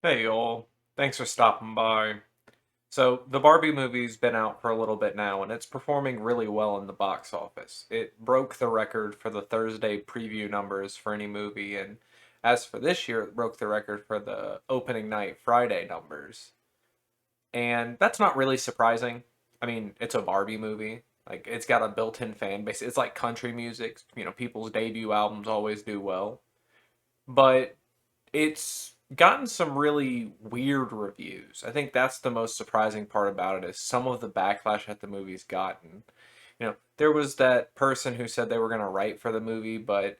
Hey y'all, thanks for stopping by. So, the Barbie movie's been out for a little bit now, and it's performing really well in the box office. It broke the record for the Thursday preview numbers for any movie, and as for this year, it broke the record for the opening night Friday numbers. And that's not really surprising. I mean, it's a Barbie movie. Like, it's got a built-in fan base. It's like country music. People's debut albums always do well. But it's gotten some really weird reviews. I think that's the most surprising part about it is some of the backlash that the movie's gotten. There was that person who said they were going to write for the movie, but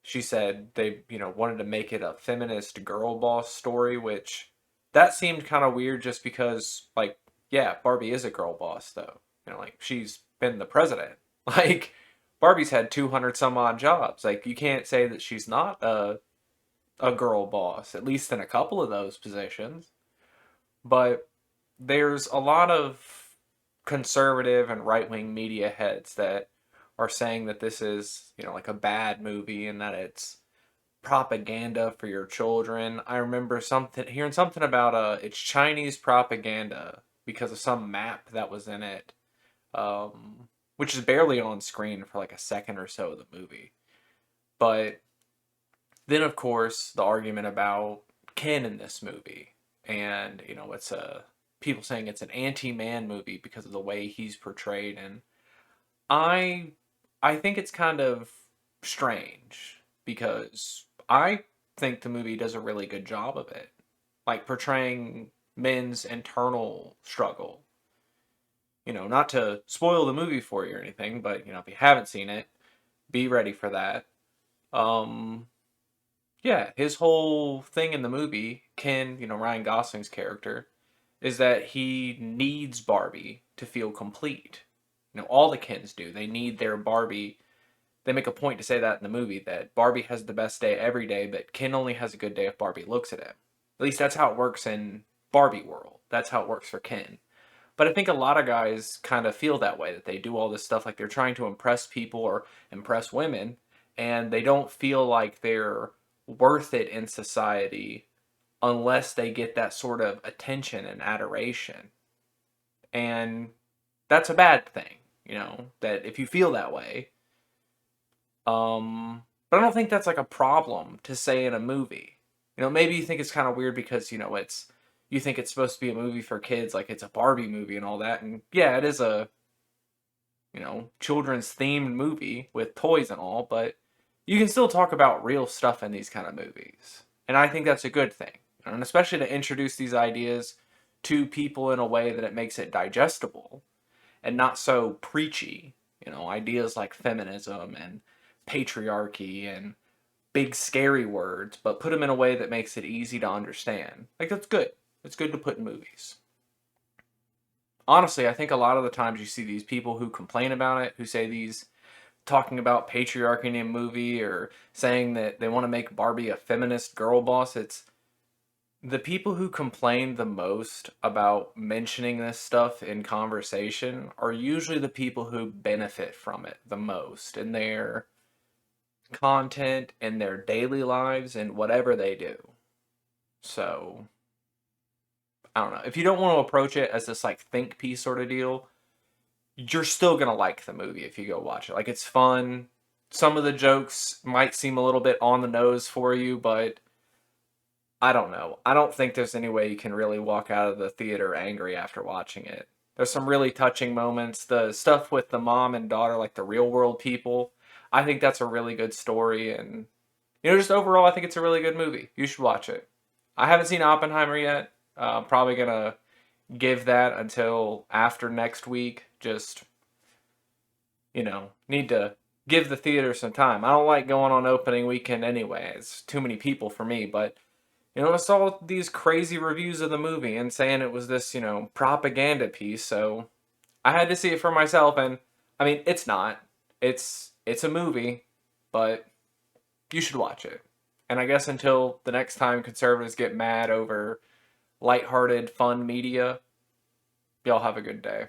she said they, wanted to make it a feminist girl boss story, which that seemed kind of weird just because, like, yeah, Barbie is a girl boss, though. Like, she's been the president. Like, Barbie's had 200 some odd jobs. Like, you can't say that she's not a girl boss, at least in a couple of those positions. But there's a lot of conservative and right wing media heads that are saying that this is, like a bad movie and that it's propaganda for your children. I remember hearing something about it's Chinese propaganda because of some map that was in it, which is barely on screen for like a second or so of the movie. But then, of course, the argument about Ken in this movie, and it's a people saying it's an anti-man movie because of the way he's portrayed, and I I think it's kind of strange because I think the movie does a really good job of it, like portraying men's internal struggle. Not to spoil the movie for you or anything, but if you haven't seen it, be ready for that. Um, Yeah, his whole thing in the movie, Ken, Ryan Gosling's character, is that he needs Barbie to feel complete. All the Kens do. They need their Barbie. They make a point to say that in the movie that Barbie has the best day every day, but Ken only has a good day if Barbie looks at him. At least that's how it works in Barbie world. That's how it works for Ken. But I think a lot of guys kind of feel that way, that they do all this stuff like they're trying to impress people or impress women, and they don't feel like they're worth it in society unless they get that sort of attention and adoration. And that's a bad thing, that if you feel that way. But I don't think that's like a problem to say in a movie. Maybe you think it's kind of weird because, you think it's supposed to be a movie for kids, like it's a Barbie movie and all that. And yeah, it is a, children's themed movie with toys and all, but you can still talk about real stuff in these kind of movies. And I think that's a good thing. And especially to introduce these ideas to people in a way that it makes it digestible and not so preachy. Ideas like feminism and patriarchy and big scary words, but put them in a way that makes it easy to understand. Like, that's good. It's good to put in movies. Honestly, I think a lot of the times you see these people who complain about it, who say these talking about patriarchy in a movie or saying that they want to make Barbie a feminist girl boss. It's the people who complain the most about mentioning this stuff in conversation are usually the people who benefit from it the most in their content, in their daily lives, and whatever they do. So, I don't know. If you don't want to approach it as this like think piece sort of deal, you're still gonna like the movie if you go watch it. Like, it's fun. Some of the jokes might seem a little bit on the nose for you, but I don't know. I don't think there's any way you can really walk out of the theater angry after watching it. There's some really touching moments. The stuff with the mom and daughter, like the real world people, I think that's a really good story. And, just overall, I think it's a really good movie. You should watch it. I haven't seen Oppenheimer yet. Probably gonna give that until after next week. Just, need to give the theater some time. I don't like going on opening weekend anyway. It's too many people for me, but I saw these crazy reviews of the movie and saying it was this, propaganda piece, so I had to see it for myself, and I mean, it's not. It's a movie, but you should watch it. And I guess until the next time conservatives get mad over lighthearted, fun media, y'all have a good day.